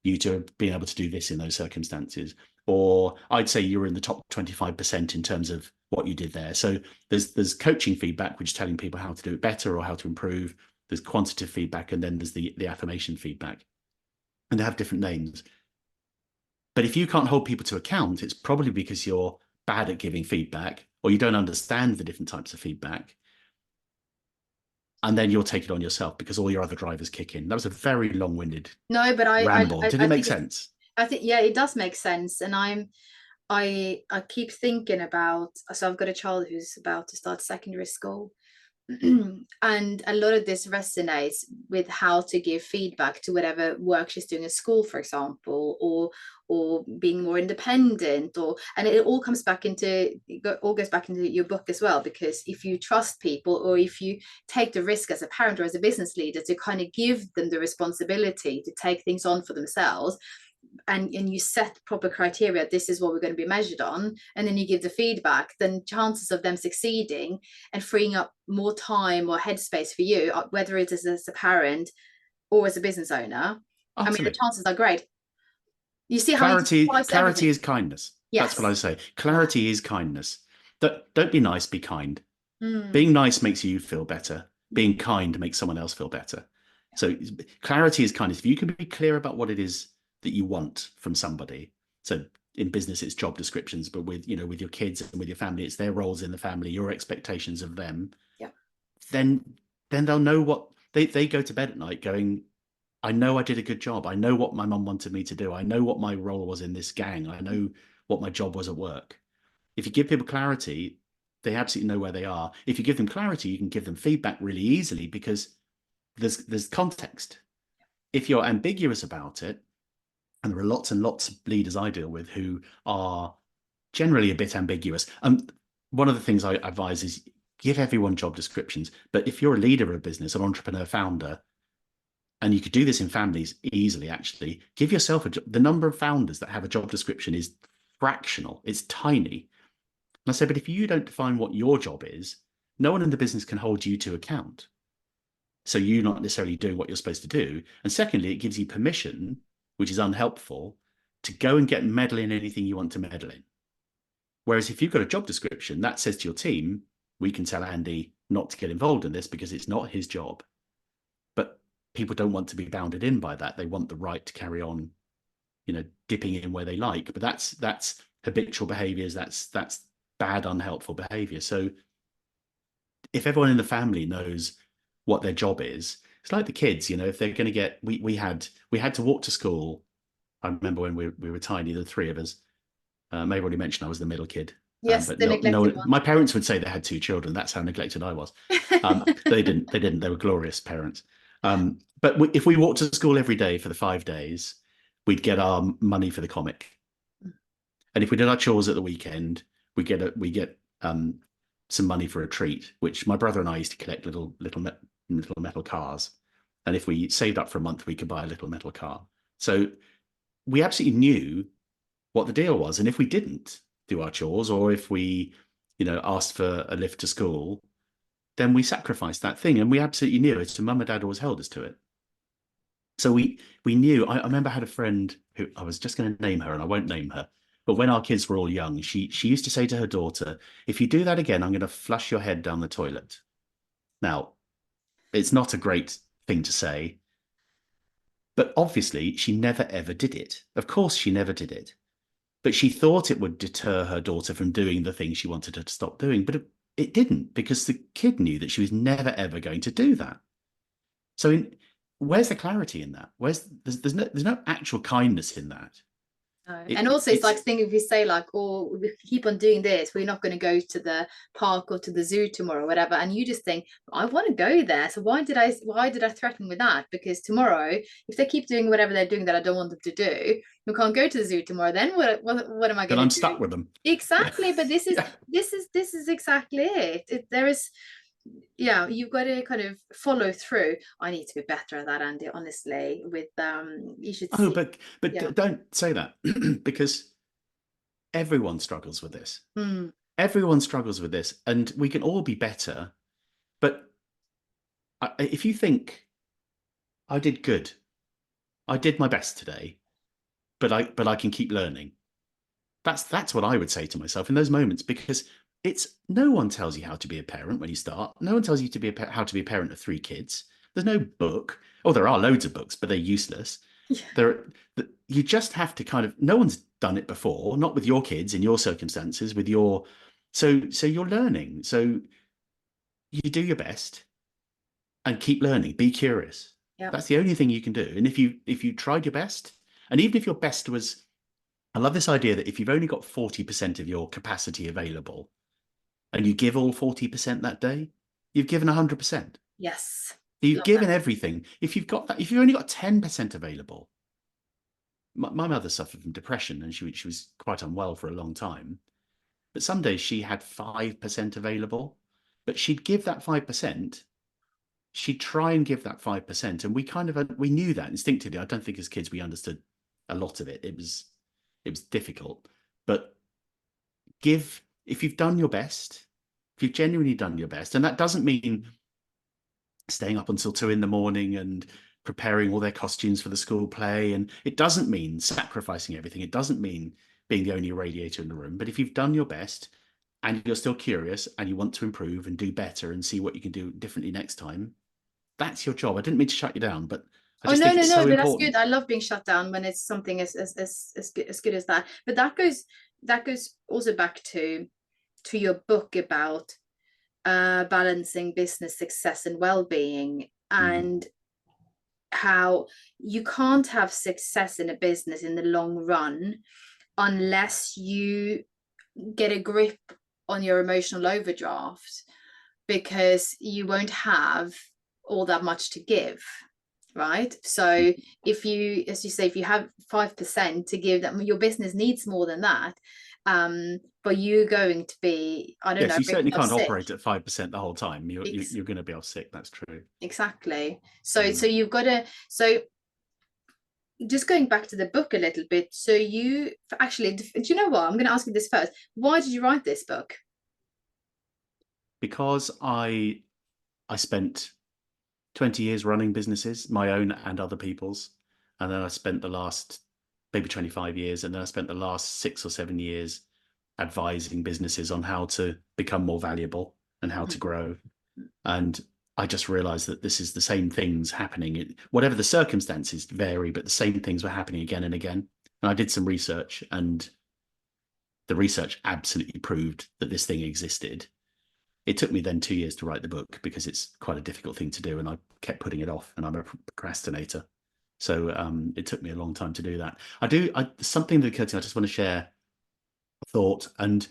you to have been able to do this in those circumstances. Or I'd say you were in the top 25% in terms of what you did there. So there's coaching feedback, which is telling people how to do it better or how to improve. There's quantitative feedback, and then there's the affirmation feedback. And they have different names. But if you can't hold people to account, it's probably because you're bad at giving feedback, or you don't understand the different types of feedback. And then you'll take it on yourself because all your other drivers kick in. That was a very long-winded ramble. Did it make sense? I think, yeah, it does make sense. And I keep thinking about, so I've got a child who's about to start secondary school. And a lot of this resonates with how to give feedback to whatever work she's doing at school, for example, or being more independent, and it all comes back into, all goes back into your book as well, because if you trust people, or if you take the risk as a parent or as a business leader to kind of give them the responsibility to take things on for themselves, and you set proper criteria, this is what we're going to be measured on, and then you give the feedback, then chances of them succeeding and freeing up more time or headspace for you, whether it is as a parent or as a business owner, I mean, the chances are great. You see how clarity is kindness. Yes. That's what I say. Clarity is kindness. Don't be nice, be kind. Being nice makes you feel better. Being kind makes someone else feel better. So clarity is kindness. If you can be clear about what it is that you want from somebody. So in business, it's job descriptions, but with your kids and with your family, it's their roles in the family, your expectations of them. Yeah. Then they'll know what they go to bed at night going, I know I did a good job. I know what my mum wanted me to do. I know what my role was in this gang. I know what my job was at work. If you give people clarity, they absolutely know where they are. If you give them clarity, you can give them feedback really easily because there's context. If you're ambiguous about it, and there are lots and lots of leaders I deal with who are generally a bit ambiguous. One of the things I advise is give everyone job descriptions. But if you're a leader of a business, an entrepreneur, founder, and you could do this in families easily, actually, give yourself the number of founders that have a job description is fractional. It's tiny. And I say, but if you don't define what your job is, no one in the business can hold you to account. So you're not necessarily doing what you're supposed to do. And secondly, it gives you permission, which is unhelpful, to go and get meddle in anything you want to meddle in. Whereas if you've got a job description that says to your team, we can tell Andy not to get involved in this because it's not his job. But people don't want to be bounded in by that. They want the right to carry on, dipping in where they like. But that's habitual behaviors. That's bad, unhelpful behavior. So if everyone in the family knows what their job is, it's like the kids, if they're going to get, we had to walk to school. I remember when we were tiny, the three of us. Maybe I already mentioned I was the middle kid, Yes, but the no, no. neglected one. My parents would say they had two children. That's how neglected I was. They didn't. They didn't. They were glorious parents. But if we walked to school every day for the 5 days, we'd get our money for the comic. And if we did our chores at the weekend, we get some money for a treat, which my brother and I used to collect little metal cars. And if we saved up for a month, we could buy a little metal car. So we absolutely knew what the deal was. And if we didn't do our chores, or if we, asked for a lift to school, then we sacrificed that thing. And we absolutely knew it. So mum and dad always held us to it. So we knew. I remember I had a friend who, I was just going to name her, and I won't name her. But when our kids were all young, she used to say to her daughter, "If you do that again, I'm going to flush your head down the toilet." Now, it's not a great thing to say, but obviously she never ever did it. Of course, she never did it. But she thought it would deter her daughter from doing the thing she wanted her to stop doing. But it didn't, because the kid knew that she was never, ever going to do that. So where's the clarity in that? There's no actual kindness in that. No. And It, also, it's like it's thing if you say like, "Oh, we keep on doing this, we're not going to go to the park or to the zoo tomorrow, or whatever," and you just think, "I want to go there, so why did I threaten with that? Because tomorrow, if they keep doing whatever they're doing that I don't want them to do, we can't go to the zoo tomorrow. Then what am I then going to I'm do?" stuck with them. Yeah. Exactly, but this is Yeah. this is this is exactly it. There is, yeah, you've got to kind of follow through. I need to be better at that, Andy, honestly. With you should Oh, see. but Yeah. don't say that because everyone struggles with this. Mm. Everyone struggles with this, and we can all be better. But if you think I did good, I did my best today, but I can keep learning. That's what I would say to myself in those moments, because it's no one tells you how to be a parent when you start. No one tells you how to be a parent of three kids. There's no book. Oh, there are loads of books, but they're useless. Yeah. There, you just have to kind of. No one's done it before, not with your kids in your circumstances, with your. So you're learning. So you do your best and keep learning. Be curious. Yeah. That's the only thing you can do. And if you tried your best, and even if your best was, I love this idea that if you've only got 40% of your capacity available and you give all 40% that day, you've given 100%. Yes. You've Love that. given everything. If you've got that, if you've only got 10% available, my mother suffered from depression and she was quite unwell for a long time. But some days she had 5% available, but she'd give that 5%. She'd try and give that 5%. And we knew that instinctively. I don't think as kids we understood a lot of it. It was difficult, but if you've done your best, if you've genuinely done your best, and that doesn't mean staying up until 2 in the morning and preparing all their costumes for the school play, and it doesn't mean sacrificing everything. It doesn't mean being the only radiator in the room. But if you've done your best and you're still curious and you want to improve and do better and see what you can do differently next time, that's your job. I didn't mean to shut you down, but I Oh, just no, think no, it's no, so but that's good. important. I love being shut down when it's something as good as that. But that goes also back to your book about balancing business success and well-being, Mm. and how you can't have success in a business in the long run unless you get a grip on your emotional overdraft, because you won't have all that much to give, right? So if you, as you say, if you have 5% to give, that your business needs more than that, but you're going to be, I don't Yes, know, you certainly breaking off can't sick. operate at 5% the whole time. Ex- You're going to be off sick. That's true. exactly. So Mm. you've got to, so just going back to the book a little bit, so you actually, do you know what, I'm going to ask you this first. Why did you write this book? Because I spent 20 years running businesses, my own and other people's. And then I spent the last maybe 25 years, and then I spent the last 6 or 7 years advising businesses on how to become more valuable and how to grow. And I just realized that this is the same things happening. Whatever the circumstances vary, but the same things were happening again and again. And I did some research, and the research absolutely proved that this thing existed. It took me then 2 years to write the book because it's quite a difficult thing to do, and I kept putting it off, and I'm a procrastinator. So it took me a long time to do that. Something that occurred to me, I just want to share a thought. And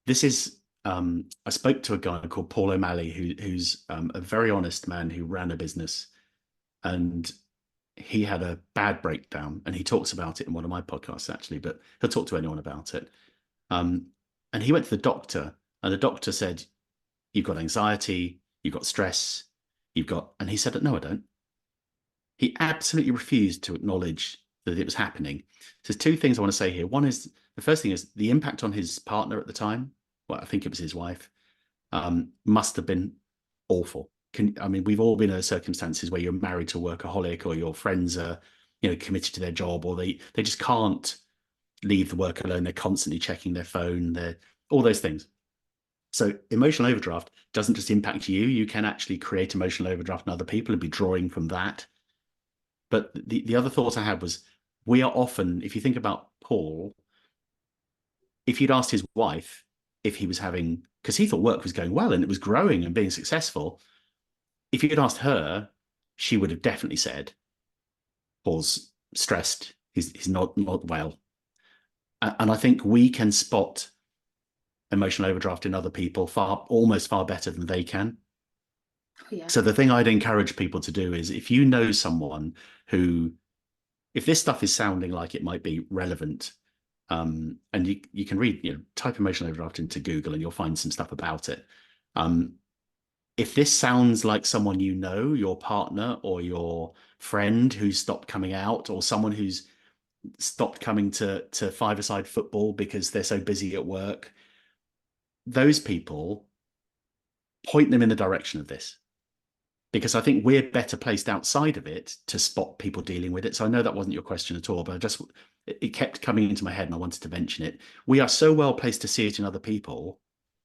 this is, I spoke to a guy called Paul O'Malley, who's a very honest man who ran a business, and he had a bad breakdown, and he talks about it in one of my podcasts, actually, but he'll talk to anyone about it. And he went to the doctor, and the doctor said, "You've got anxiety, you've got stress, and he said, "No, I don't." He absolutely refused to acknowledge that it was happening. So there's two things I want to say here. One is, the first thing is the impact on his partner at the time. Well, I think it was his wife, must have been awful. We've all been in circumstances where you're married to a workaholic, or your friends are, committed to their job, or they just can't leave the work alone. They're constantly checking their phone. They're all those things. So emotional overdraft doesn't just impact you. You can actually create emotional overdraft in other people and be drawing from that. But the other thought I had was, we are often, if you think about Paul, if you'd asked his wife if he was having, because he thought work was going well and it was growing and being successful, if you'd asked her, she would have definitely said, Paul's stressed, he's not well. And I think we can spot emotional overdraft in other people almost far better than they can. Oh, yeah. So the thing I'd encourage people to do is, if you know someone who, if this stuff is sounding like it might be relevant, and you can read, type emotional overdraft into Google and you'll find some stuff about it. If this sounds like someone you know, your partner or your friend who's stopped coming out, or someone who's stopped coming to five-a-side football because they're so busy at work, those people, point them in the direction of this. Because I think we're better placed outside of it to spot people dealing with it. So I know that wasn't your question at all, but it kept coming into my head and I wanted to mention it. We are so well placed to see it in other people.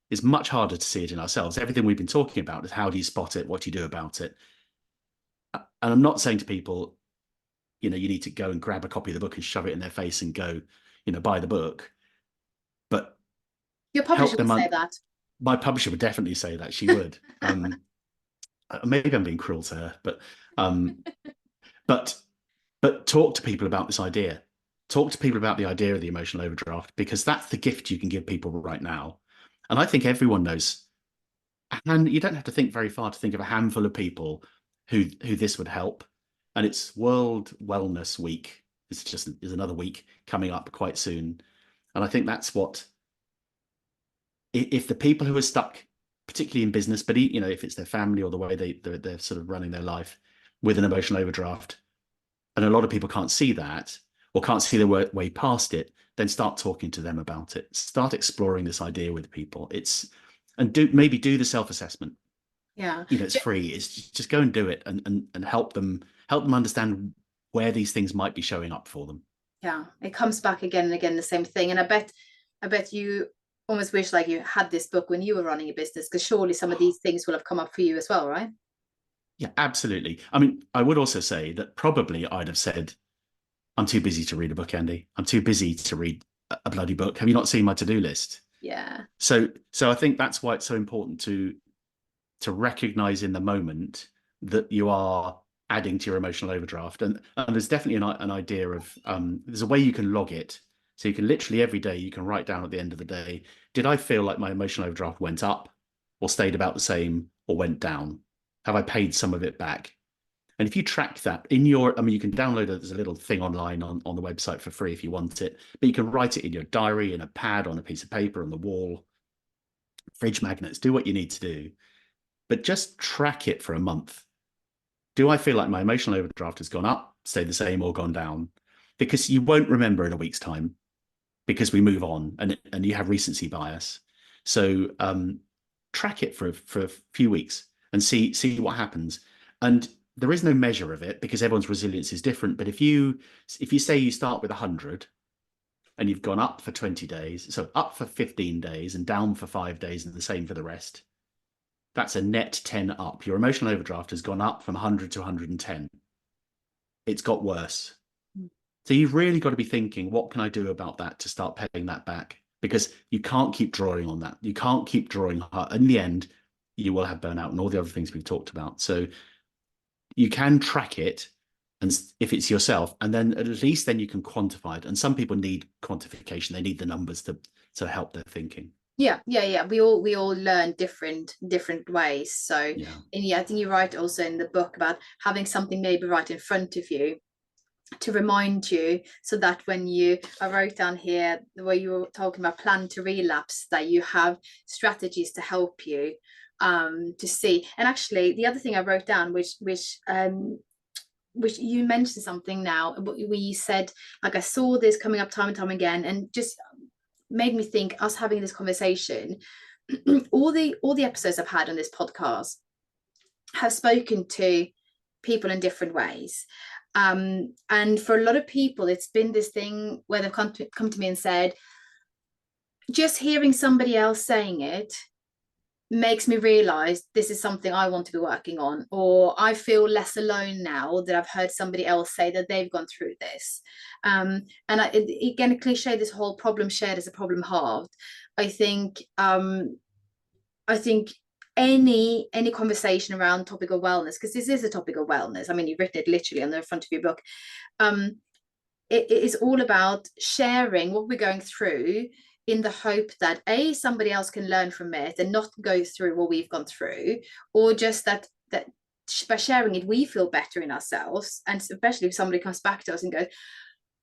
It's much harder to see it in ourselves. Everything we've been talking about is, how do you spot it? What do you do about it? And I'm not saying to people, you need to go and grab a copy of the book and shove it in their face and go, buy the book. But Your publisher help them. would say that. My publisher would definitely say that. She would. Maybe I'm being cruel to her, but talk to people about this idea. Talk to people about the idea of the emotional overdraft, because that's the gift you can give people right now. And I think everyone knows, and you don't have to think very far to think of a handful of people who this would help. And it's World Wellness Week. Is another week coming up quite soon. And I think that's what, if the people who are stuck, particularly in business, but if it's their family or the way they're sort of running their life with an emotional overdraft, and a lot of people can't see that, or can't see their way past it, then start talking to them about it. Start exploring this idea with people. Maybe do the self-assessment. Yeah. It's free. It's just go and do it, and help them understand where these things might be showing up for them. Yeah, it comes back again and again, the same thing. And I bet you almost wish like you had this book when you were running a business, because surely some of these things will have come up for you as well, right? Yeah, absolutely. I would also say that probably I'd have said, I'm too busy to read a book, Andy. I'm too busy to read a bloody book. Have you not seen my to-do list? Yeah. So I think that's why it's so important to recognize in the moment that you are adding to your emotional overdraft. And there's definitely an idea of, there's a way you can log it. So you can literally every day, you can write down at the end of the day, did I feel like my emotional overdraft went up, or stayed about the same, or went down? Have I paid some of it back? And if you track that in you can download it. There's a little thing online on the website for free if you want it, but you can write it in your diary, in a pad, on a piece of paper, on the wall, fridge magnets, do what you need to do, but just track it for a month. Do I feel like my emotional overdraft has gone up, stayed the same, or gone down? Because you won't remember in a week's time, because we move on, and you have recency bias. So track it for a few weeks and see what happens. And there is no measure of it, because everyone's resilience is different. But if you say you start with 100 and you've gone up for 20 days, so up for 15 days and down for 5 days, and the same for the rest, that's a net 10 up. Your emotional overdraft has gone up from 100 to 110. It's got worse. So you've really got to be thinking, what can I do about that to start paying that back? Because you can't keep drawing on that. You can't keep drawing hard. In the end, you will have burnout and all the other things we've talked about. So you can track it, and if it's yourself, and then at least then you can quantify it. And some people need quantification. They need the numbers to help their thinking. Yeah, we all learn different ways. So Yeah. and yeah, I think you write also in the book about having something maybe right in front of you to remind you, so that when I wrote down here the way you were talking about plan to relapse, that you have strategies to help you to see. And actually the other thing I wrote down, which you mentioned something now where you said, like, I saw this coming up time and time again, and just made me think, us having this conversation, all the episodes I've had on this podcast have spoken to people in different ways. And for a lot of people, it's been this thing where they've come to me and said, just hearing somebody else saying it makes me realize this is something I want to be working on, or I feel less alone now that I've heard somebody else say that they've gone through this. And again, a cliche, this whole problem shared is a problem halved. I think any conversation around topic of wellness, because this is a topic of wellness. I mean, you've written it literally on the front of your book. It is all about sharing what we're going through, in the hope that somebody else can learn from it and not go through what we've gone through, or just that by sharing it we feel better in ourselves. And especially if somebody comes back to us and goes,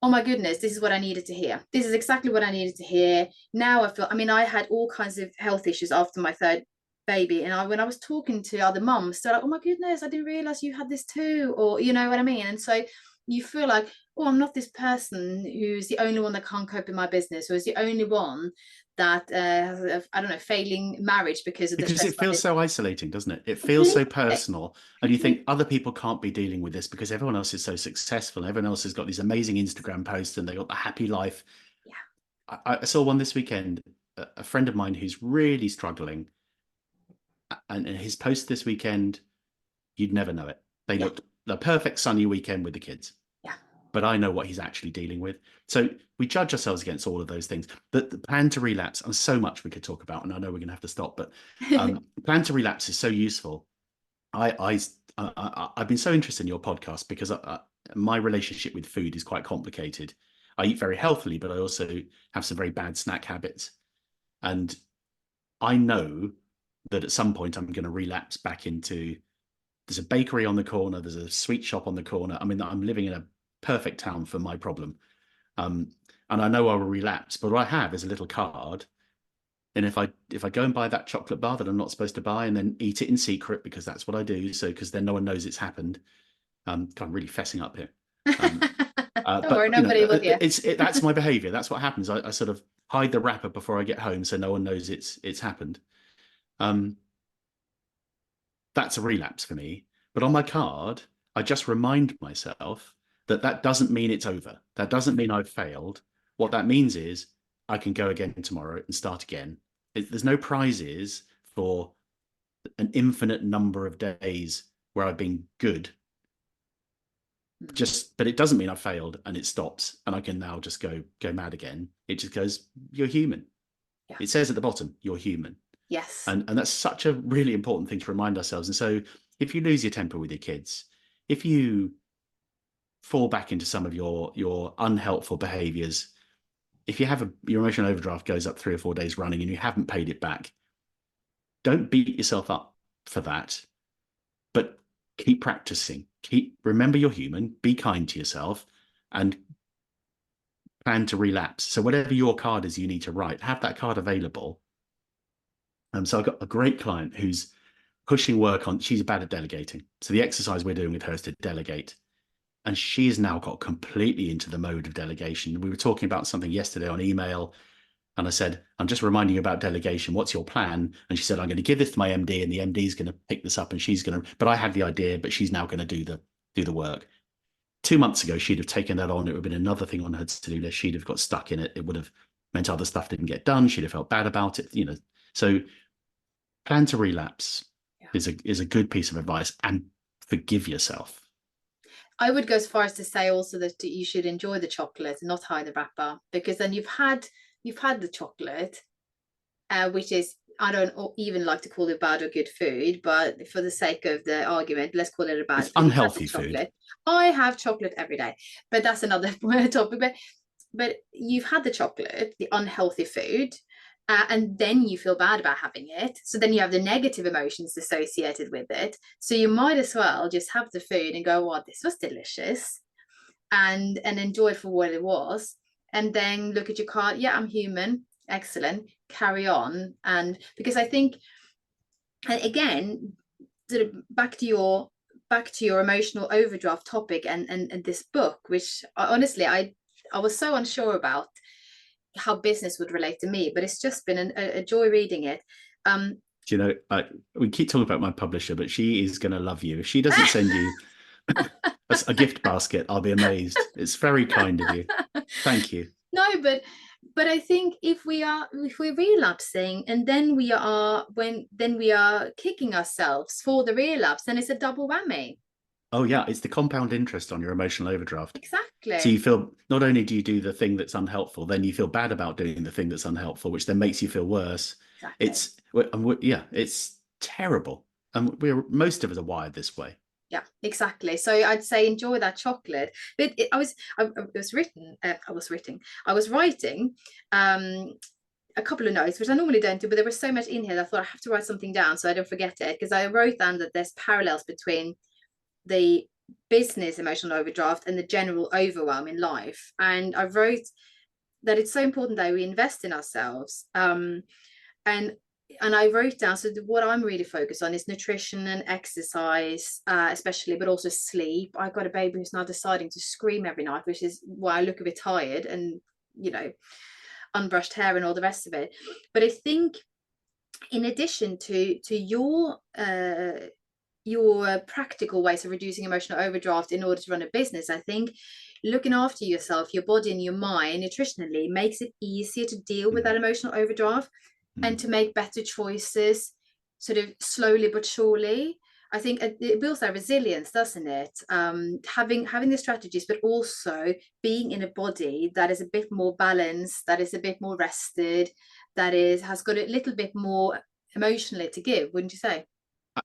oh my goodness, this is what I needed to hear, this is exactly what I needed to hear. Now I mean, I had all kinds of health issues after my third baby, and when I was talking to other mums, they're like, oh my goodness, I didn't realize you had this too, or you know what I mean. And so you feel like, oh, I'm not this person who's the only one that can't cope in my business, or is the only one that has I don't know, failing marriage because of the Because stress. it feels so isolating, doesn't it? It feels so personal. And you think other people can't be dealing with this because everyone else is so successful. Everyone else has got these amazing Instagram posts and they got the happy life. Yeah. I saw one this weekend, a friend of mine who's really struggling. And his post this weekend, you'd never know it. They looked the perfect sunny weekend with the kids. Yeah. But I know what he's actually dealing with. So we judge ourselves against all of those things. The plan to relapse, and so much we could talk about, and I know we're going to have to stop, but plan to relapse is so useful. I've been so interested in your podcast because my relationship with food is quite complicated. I eat very healthily, but I also have some very bad snack habits. And I know that at some point I'm going to relapse back into, there's a bakery on the corner, there's a sweet shop on the corner. I mean, I'm living in a perfect town for my problem. And I know I will relapse, but what I have is a little card. And if I go and buy that chocolate bar that I'm not supposed to buy and then eat it in secret, because that's what I do, so because then no one knows it's happened. I'm really fessing up here. Don't worry, But you know, nobody will hear. that's my behavior. That's what happens. I sort of hide the wrapper before I get home, so no one knows it's happened. That's a relapse for me. But on my card, I just remind myself that doesn't mean it's over. That doesn't mean I've failed. What that means is I can go again tomorrow and start again. There's no prizes for an infinite number of days where I've been good. But it doesn't mean I've failed and it stops and I can now just go mad again. It just goes, you're human. Yeah. It says at the bottom, you're human. Yes. And that's such a really important thing to remind ourselves. And so if you lose your temper with your kids, if you fall back into some of your unhelpful behaviors, if you have your emotional overdraft goes up 3 or 4 days running and you haven't paid it back, don't beat yourself up for that, but keep practicing. Remember you're human, be kind to yourself, and plan to relapse. So whatever your card is you need to write, have that card available. So I've got a great client who's pushing work on, she's bad at delegating. So the exercise we're doing with her is to delegate. And she's now got completely into the mode of delegation. We were talking about something yesterday on email, and I said, I'm just reminding you about delegation. What's your plan? And she said, I'm going to give this to my MD, and the MD is going to pick this up, and she's going to, but I had the idea, but she's now going to do the work. 2 months ago, she'd have taken that on. It would have been another thing on her to-do list. She'd have got stuck in it. It would have meant other stuff didn't get done. She'd have felt bad about it, So plan to relapse Yeah. is a good piece of advice, and forgive yourself. I would go as far as to say also that you should enjoy the chocolate and not hide the wrapper, because then you've had the chocolate, which is, I don't even like to call it bad or good food, but for the sake of the argument, let's call it a bad It's food. You've had the unhealthy food. chocolate. I have chocolate every day, but that's another topic. But you've had the chocolate, the unhealthy food, and then you feel bad about having it. So then you have the negative emotions associated with it. So you might as well just have the food and go, "Wow, this was delicious," and enjoy it for what it was, and then look at your card. Yeah, I'm human. Excellent. Carry on. And because I think, again, sort of back to your emotional overdraft topic and this book, which honestly I was so unsure about how business would relate to me, but it's just been a joy reading it. We keep talking about my publisher, but she is going to love you. If she doesn't send you a gift basket, I'll be amazed. It's very kind of you. Thank you. No, but I think if we're relapsing, and then we are kicking ourselves for the relapse, then it's a double whammy. Oh yeah, it's the compound interest on your emotional overdraft. So you Exactly. feel, not only do you do the thing that's unhelpful, then you feel bad about doing the thing that's unhelpful, which then makes you feel worse. Exactly. It's terrible, and most of us are wired this way. Yeah, exactly. So I'd say enjoy that chocolate. But I was writing a couple of notes, which I normally don't do, but there was so much in here that I thought I have to write something down so I don't forget it. Because I wrote down that there's parallels between the business emotional overdraft and the general overwhelm in life. And I wrote that it's so important that we invest in ourselves. And I wrote down, so what I'm really focused on is nutrition and exercise, especially, but also sleep. I've got a baby who's now deciding to scream every night, which is why I look a bit tired, and unbrushed hair and all the rest of it. But I think, in addition to your practical ways of reducing emotional overdraft in order to run a business, I think looking after yourself, your body and your mind nutritionally makes it easier to deal with that emotional overdraft and to make better choices, sort of slowly but surely. I think it builds that resilience, doesn't it? Having the strategies, but also being in a body that is a bit more balanced, that is a bit more rested, has got a little bit more emotionally to give, wouldn't you say?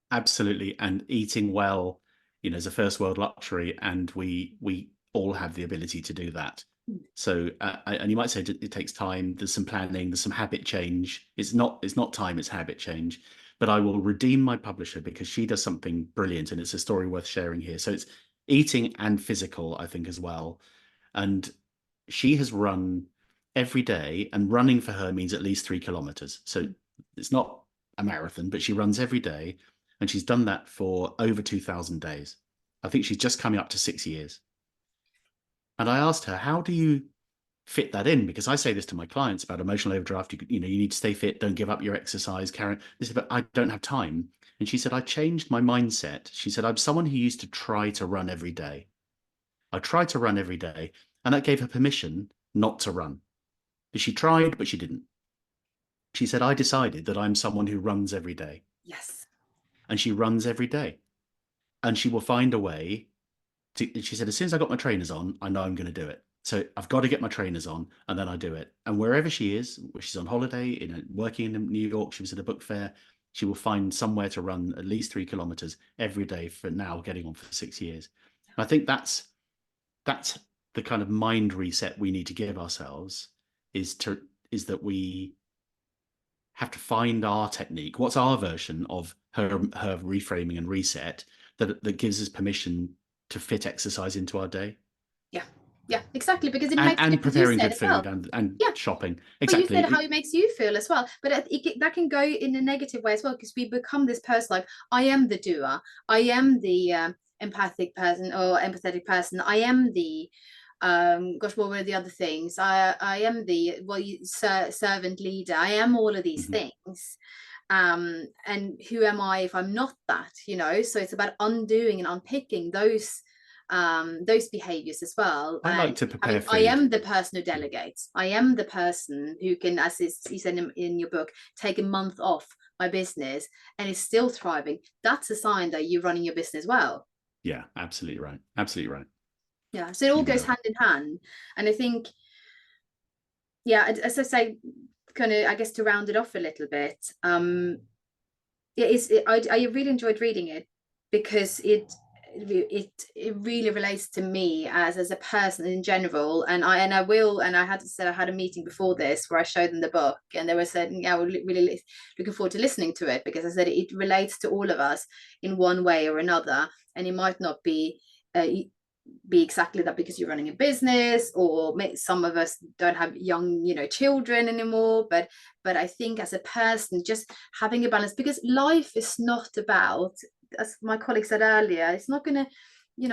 Absolutely. And eating well, is a first world luxury, and we all have the ability to do that. So, and you might say it takes time. There's some planning. There's some habit change. It's not time. It's habit change. But I will redeem my publisher because she does something brilliant, and it's a story worth sharing here. So it's eating and physical, I think, as well. And she has run every day, and running for her means at least 3 kilometers. So it's not a marathon, but she runs every day, and she's done that for over 2,000 days. I think she's just coming up to 6 years. And I asked her, how do you fit that in? Because I say this to my clients about emotional overdraft. You need to stay fit. Don't give up your exercise, Karen. This is, but I don't have time. And she said, I changed my mindset. She said, I'm someone who used to try to run every day. I tried to run every day, and that gave her permission not to run. She tried, but she didn't. She said, I decided that I'm someone who runs every day. Yes. And she runs every day. And she will find a way she said, as soon as I got my trainers on, I know I'm going to do it. So I've got to get my trainers on, and then I do it. And wherever she is, where she's on holiday, working in New York, she was at a book fair, she will find somewhere to run at least 3 kilometers every day for now, getting on for 6 years. And I think that's the kind of mind reset we need to give ourselves, is that we have to find our technique. What's our version of her reframing and reset that gives us permission to fit exercise into our day? Yeah. Yeah, exactly. Because it and makes, and you preparing said good as well. food and Yeah. shopping. But you said how Exactly. it makes you feel as well. But that can go in a negative way as well, because we become this person like, I am the doer. I am the empathic person or empathetic person. I am the gosh, what were the other things? I am the servant leader. I am all of these Mhm. things. And who am I if I'm not that? So it's about undoing and unpicking those those behaviors as well. I like And to prepare I food. am the person who delegates. I am the person who can, as you said in your book, take a month off my business and is still thriving. That's a sign that you're running your business well. Yeah, absolutely right. Absolutely right. Yeah, so it all You goes nailed it. hand in hand. And I think, yeah, as I say, kind of, I guess to round it off a little bit, I really enjoyed reading it because it really relates to me as a person in general. And I had to say, I had a meeting before this where I showed them the book, and they were saying, yeah, we're really looking forward to listening to it, because I said it relates to all of us in one way or another. And it might not be exactly that because you're running a business, or some of us don't have young children anymore, but I think as a person, just having a balance, because life is not about, as my colleague said earlier, it's not gonna,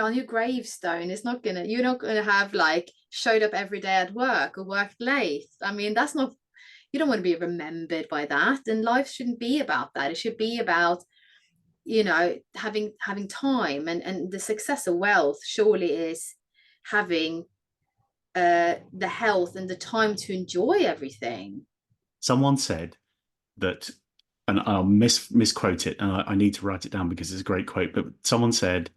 on your gravestone, you're not gonna have like showed up every day at work or worked late. I mean, that's not, you don't want to be remembered by that, and life shouldn't be about that. It should be about having time, and the success of wealth surely is having the health and the time to enjoy everything. Someone said that, and I'll misquote it, and I need to write it down because it's a great quote, but someone said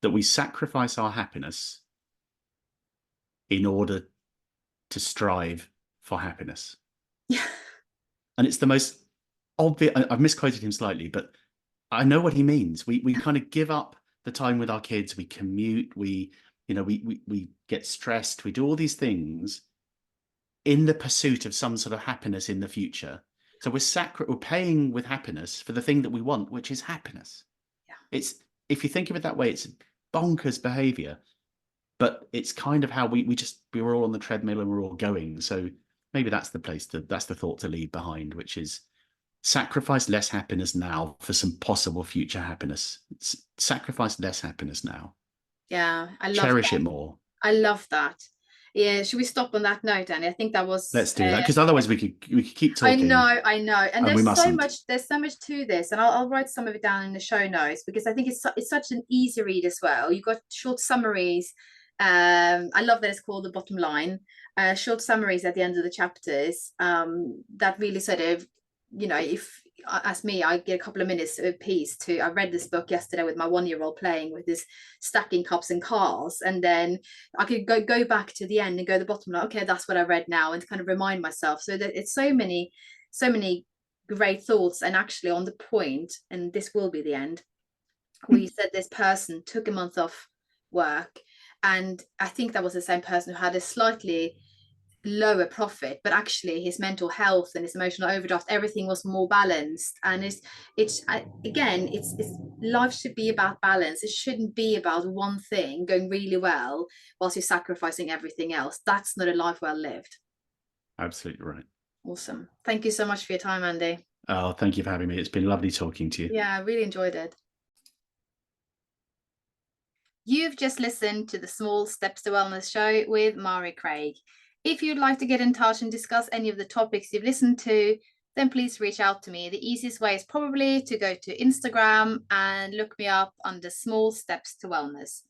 that we sacrifice our happiness in order to strive for happiness. Yeah. And it's the most obvious. I've misquoted him slightly, but I know what he means. We kind of give up the time with our kids. We commute. We get stressed. We do all these things in the pursuit of some sort of happiness in the future. So we're paying with happiness for the thing that we want, which is happiness. Yeah. It's, if you think of it that way, it's bonkers behavior, but it's kind of how we were all on the treadmill and we're all going. So maybe that's the thought to leave behind, which is sacrifice less happiness now for some possible future happiness. Sacrifice less happiness now. Yeah, I love Cherish that. it more. I love that. Yeah, should we stop on that note, Danny? I think that was Let's do that, because otherwise we could keep I talking, know, I know. And and we mustn't. there's so much to this, and I'll write some of it down in the show notes, because I think it's such an easy read as well. You've got short summaries. I love that it's called The Bottom Line. Short summaries at the end of the chapters, that really sort of, if as me, I get a couple of minutes of peace to. I read this book yesterday with my 1-year-old playing with this stacking cups and cars, and then I could go back to the end and go to the bottom, like, okay, that's what I read now, and to kind of remind myself. So that it's so many great thoughts, and actually on the point, and this will be the end, where you said this person took a month off work, and I think that was the same person who had a slightly lower profit, but actually his mental health and his emotional overdraft, everything was more balanced. And again, it's life should be about balance. It shouldn't be about one thing going really well whilst you're sacrificing everything else. That's not a life well lived. Absolutely right. Awesome. Thank you so much for your time, Andy. Oh, thank you for having me. It's been lovely talking to you. Yeah, I really enjoyed it. You've just listened to the Small Steps to Wellness show with Mari Craig. If you'd like to get in touch and discuss any of the topics you've listened to, then please reach out to me. The easiest way is probably to go to Instagram and look me up under Small Steps to Wellness.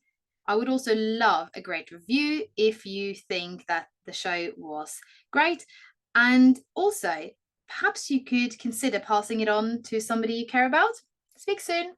I would also love a great review if you think that the show was great. And also, perhaps you could consider passing it on to somebody you care about. Speak soon.